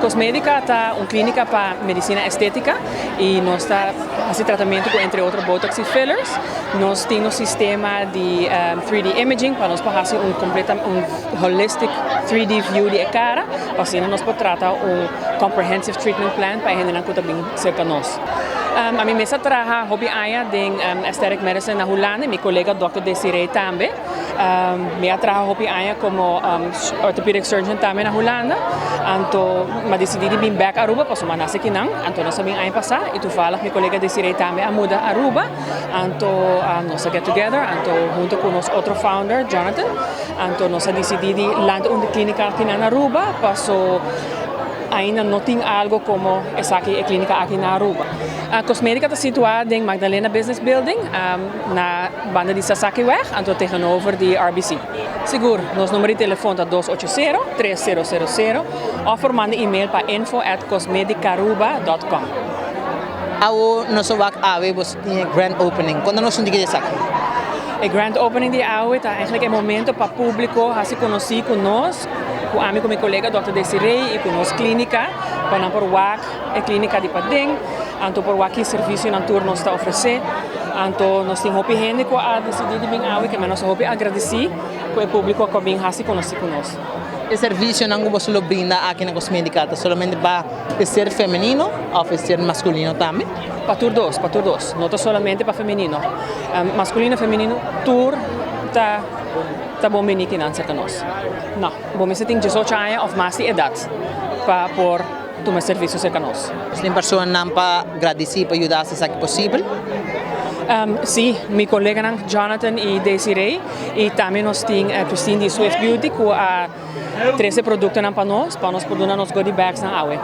Cosmética está una clínica para medicina estética y nos está haciendo tratamiento con, entre otros, botox y fillers. Nos tiene un sistema de 3D imaging para nos hacer un holistic 3D view de cara, para así nos puede tratar un comprehensive treatment plan para generar que también cerca de nos. A mí me trabaja hobby aya en aesthetic medicine na Holanda, mi colega Dr. Desiree también. Me trabaja hobby aya como orthopedic surgeon también na Holanda. Anto ma decidi de vir back a Aruba, paso manase kinang, anto nós também aí passar e tu fala mi colega Desiree também a muda a Aruba, anto nós get together, anto junto com nosso outro founder Jonathan, anto nós decidi de lançar uma clínica aqui na Aruba, paso ainda não tem algo como essa aqui, a clínica aqui na Aruba. A cosmética está situada em Magdalena Business Building, na banda de Sasakiweg, anto tegenover de RBC. Seguro, nosso número de telefone é 280-3000 ou manda e-mail para info@cosmedicaruba.com. Ao nosso vak AWE was grand opening. Quando nós não digamos aqui. O grand opening de AWE está eigenlijk um momento para o público se conhecer conosco, com a minha colega Dr. Desiree e com nossa clínica, para por WAC, a clínica de Padeng, anto por WAC que serviço na turno está oferecer, anto nós temos hopi gente que a decidir de vir AWE que nós hopi agradecer com o público que vem se conhecer conosco. O serviço não é só brinda aqui na cosmética, somente para ser feminino ou ser masculino também? Para todos, não é somente para feminino. Masculino e feminino, tour tá bom menino que não cerca nós. Não, bom me tem 18 anos ou mais de idade para por tomar serviço cerca nós. Tem pessoas não para agradecer para ajudar se é possível? Sim, meu colega Jonathan e Desiree e também nós temos Christine de Swift Beauty que a 13 produtos para nós produzir nos goodie bags na AWE.